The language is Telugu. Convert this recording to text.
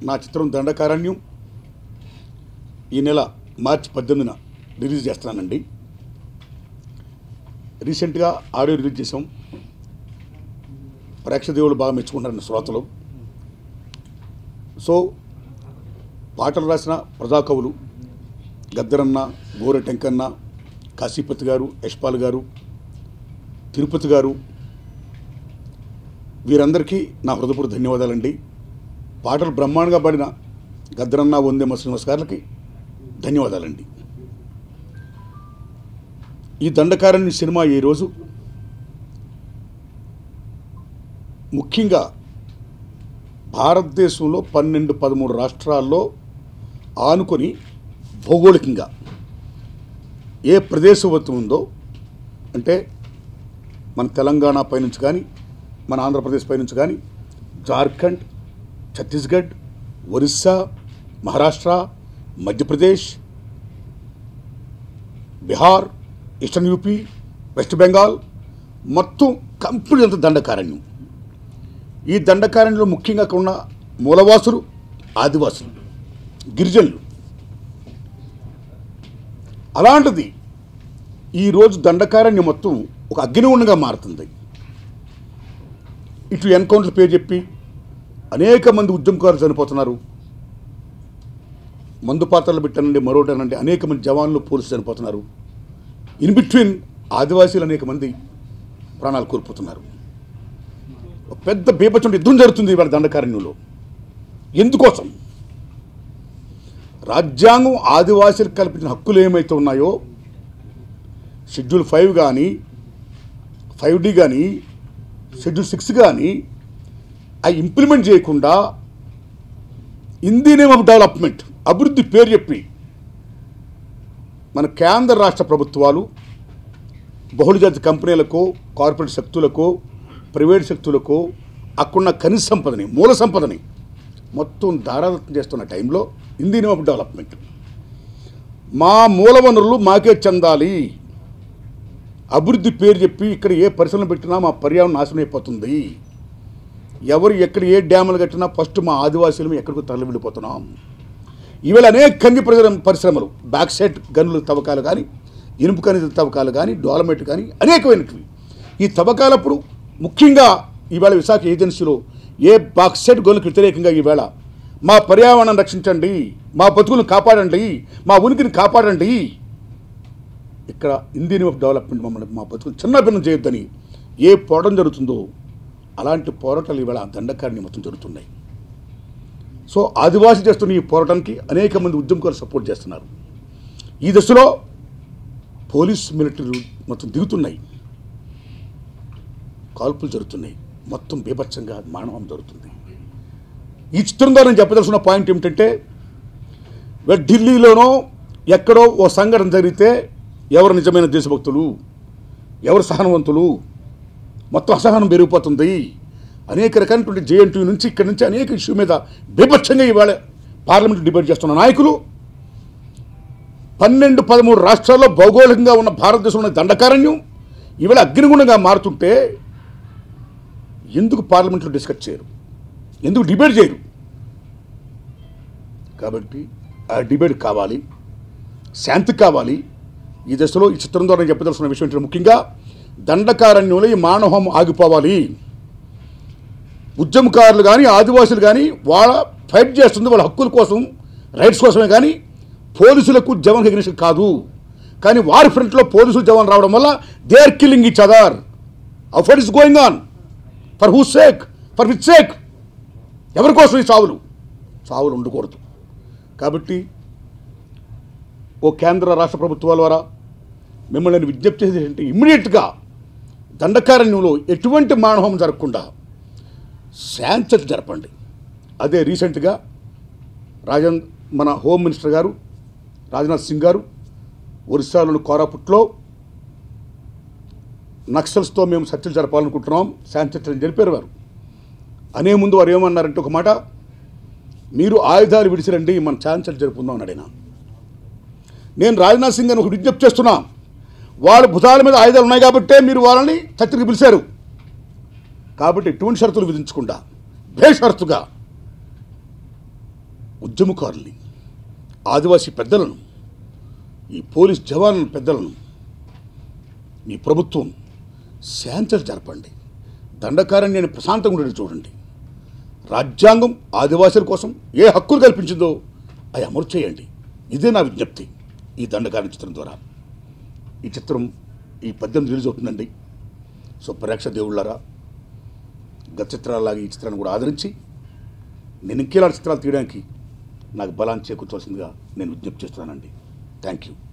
నా చిత్రం దండకారణ్యం ఈ నెల మార్చి 18న రిలీజ్ చేస్తున్నానండి. రీసెంట్గా ఆడియో రిలీజ్ చేసాం. ప్రేక్షదేవులు బాగా మెచ్చుకుంటారన్న శ్రోతలు. సో పాటలు రాసిన ప్రజాకవులు గద్దరన్న, గోరె టెంకన్న, కాశీపతి గారు, యశ్పాల్ గారు, తిరుపతి గారు, వీరందరికీ నా హృదయపూర్వక ధన్యవాదాలండి. పాటలు బ్రహ్మాండంగా పాడిన గద్దరన్న, వందేమ శ్రీనివాస్ గారికి ధన్యవాదాలండి. ఈ దండకారణ్యం సినిమా ఈరోజు ముఖ్యంగా భారతదేశంలో 12-13 రాష్ట్రాల్లో ఆనుకొని భౌగోళికంగా ఏ ప్రదేశవత్వం ఉందో, అంటే మన తెలంగాణ పైనుంచి కానీ, మన ఆంధ్రప్రదేశ్ పైనుంచి కానీ, Jharkhand, Chhattisgarh, Orissa, Maharashtra, Madhya Pradesh, Bihar, eastern UP, west Bengal మొత్తం కంప్లీట్ అంత దండకారణ్యం. ఈ దండకారణ్యంలో ముఖ్యంగా అక్కడ ఉన్న మూలవాసులు, ఆదివాసులు, గిరిజనులు. అలాంటిది ఈరోజు దండకారణ్యం మొత్తం ఒక అగ్నిగుండంగా మారుతుంది. ఇటు ఎన్కౌంటర్ పేరు చెప్పి అనేక మంది ఉద్యమకారులు చనిపోతున్నారు. మందు పాత్రలు పెట్టానండి, మరోటనండి, అనేక మంది జవాన్లు, పోలీసులు చనిపోతున్నారు. ఇన్ బిట్వీన్ ఆదివాసీలు అనేక మంది ప్రాణాలు కోల్పోతున్నారు. పెద్ద బీభత్సం యుద్ధం జరుగుతుంది ఇవాళ దండకారణ్యంలో. ఎందుకోసం? రాజ్యాంగం ఆదివాసీలకు కల్పించిన హక్కులు ఏమైతే ఉన్నాయో, షెడ్యూల్ 5 కానీ, 5D కానీ, షెడ్యూల్ 6 కానీ అవి ఇంప్లిమెంట్ చేయకుండా in the name of development, అభివృద్ధి పేరు చెప్పి మన కేంద్ర రాష్ట్ర ప్రభుత్వాలు బహుళజాతి కంపెనీలకు, కార్పొరేట్ శక్తులకు, ప్రైవేట్ శక్తులకు అక్కడున్న ఖనిజ సంపదని, మూల సంపదని మొత్తం దారాదత్తం చేస్తున్న టైంలో in the name of development మా మూల వనరులు మాకే చెందాలి, అభివృద్ధి పేరు చెప్పి ఇక్కడ ఏ పరిశ్రమలు పెట్టినా మా పర్యావరణం నాశనం అయిపోతుంది, ఎవరు ఎక్కడ ఏ డ్యాములు కట్టినా ఫస్ట్ మా ఆదివాసీలు ఎక్కడికి తరలి వెళ్ళిపోతున్నాం. ఇవాళ అనేక ఖనిజ పరిశ్రమలు, బ్యాక్సైడ్ గనుల తవ్వకాలు కానీ, ఇనుపు ఖనిజ తవ్వకాలు కానీ, డోలమైట్ కానీ అనేకమైనవి. ఈ తవ్వకాలప్పుడు ముఖ్యంగా ఈవేళ విశాఖ ఏజెన్సీలో ఏ బాక్సైడ్ గనులకు వ్యతిరేకంగా ఈవేళ మా పర్యావరణం రక్షించండి, మా బతుకులను కాపాడండి, మా ఉనికిని కాపాడండి, ఇక్కడ in the name of development మమ్మల్ని మా బతుకులు చిన్నభిన్నం చేయొద్దని ఏ పోరాటం జరుగుతుందో అలాంటి పోరాటాలు ఈవేళ దండకారణ్యం మొత్తం జరుగుతున్నాయి. సో ఆదివాసీ చేస్తున్న ఈ పోరాటానికి అనేక మంది ఉద్యమకారులు సపోర్ట్ చేస్తున్నారు. ఈ దశలో పోలీస్, మిలిటరీలు మొత్తం దిగుతున్నాయి, కాల్పులు జరుగుతున్నాయి, మొత్తం బీభత్సంగా మానవం జరుగుతుంది. ఈ చిత్రం ద్వారా నేను చెప్పదలసిన పాయింట్ ఏమిటంటే, ఢిల్లీలోనో ఎక్కడో ఓ సంఘటన జరిగితే ఎవరు నిజమైన దేశభక్తులు, ఎవరు సహనవంతులు, మొత్తం అసహనం పెరిగిపోతుంది. అనేక రకాలైనటువంటి జేఎన్టీయూ నుంచి ఇక్కడి నుంచి అనేక ఇష్యూ మీద బీభత్సంగా ఇవాళ పార్లమెంట్ డిబేట్ చేస్తున్న నాయకులు 12-13 రాష్ట్రాల్లో భౌగోళికంగా ఉన్న భారతదేశంలో ఉన్న దండకారణ్యం ఇవాళ అగ్నిగుండంగా మారుతుంటే ఎందుకు పార్లమెంట్లో డిస్కస్ చేయరు, ఎందుకు డిబేట్ చేయరు? కాబట్టి ఆ డిబేట్ కావాలి, శాంతి కావాలి. ఈ దశలో ఈ చిత్రం ద్వారా నేను చెప్పదలసిన విషయం ఏంటంటే, ముఖ్యంగా దండకారణ్యంలో ఈ మానవం ఆగిపోవాలి. ఉద్యమకారులు కానీ, ఆదివాసులు కానీ వాళ్ళ ఫైట్ చేస్తుంది వాళ్ళ హక్కుల కోసం, రైట్స్ కోసమే కానీ పోలీసులకు జవాన్ ఎగ్నిషన్ కాదు. కానీ వారి ఫ్రంట్లో పోలీసులు జవాన్ రావడం వల్ల they are killing each other. How far is going on? For who sake? For which sake? ఎవరి కోసం ఈ చావులు ఉండకూడదు. కాబట్టి ఓ కేంద్ర రాష్ట్ర ప్రభుత్వాల ద్వారా మిమ్మల్ని నేను విజ్ఞప్తి చేసేది ఏంటంటే, ఇమ్మీడియట్గా దండకారణ్యంలో ఎటువంటి మానవం జరగకుండా శాంతి జరపండి. అదే రీసెంట్గా మన హోమ్ మినిస్టర్ గారు రాజ్నాథ్ సింగ్ గారు ఒరిస్సాలోని కోరాపుట్లో నక్సల్స్తో మేము చర్చలు జరపాలనుకుంటున్నాం, శాంతి చర్చలు జరిపారు. వారు అనే ముందు వారు ఏమన్నారంటే, ఒక మాట, మీరు ఆయుధాలు విడిచిరండి, మనం శాంతి చర్చలు జరుపుకుందాం అని అడిగినా. నేను రాజ్నాథ్ సింగ్ అని ఒక విజ్ఞప్తి చేస్తున్నా, వాళ్ళ భుజాల మీద ఆయుధాలు ఉన్నాయి కాబట్టే మీరు వాళ్ళని చర్చలకు పిలిచారు. కాబట్టి ఎటువంటి షరతులు విధించకుండా బేషరతుగా ఉద్యమకారుల్ని, ఆదివాసీ పెద్దలను, ఈ పోలీస్ జవాన్ల పెద్దలను మీ ప్రభుత్వం శాంతలు జరపండి. దండకారణ్యాన్ని ప్రశాంతంగా ఉండేది చూడండి. రాజ్యాంగం ఆదివాసుల కోసం ఏ హక్కులు కల్పించిందో అవి అమలు చేయండి. ఇదే నా విజ్ఞప్తి ఈ దండకారణ్య చిత్రం ద్వారా. ఈ చిత్రం ఈ 18 రిలీజ్ అవుతుందండి. సో ప్రేక్షక దేవుళ్ళారా, గత చిత్రాలలాగా ఈ చిత్రాన్ని కూడా ఆదరించి నేను ఇంకేలాంటి చిత్రాలు తీయడానికి నాకు బలాన్ని చేకూర్చవలసిందిగా నేను విజ్ఞప్తి చేస్తున్నానండి. Thank you.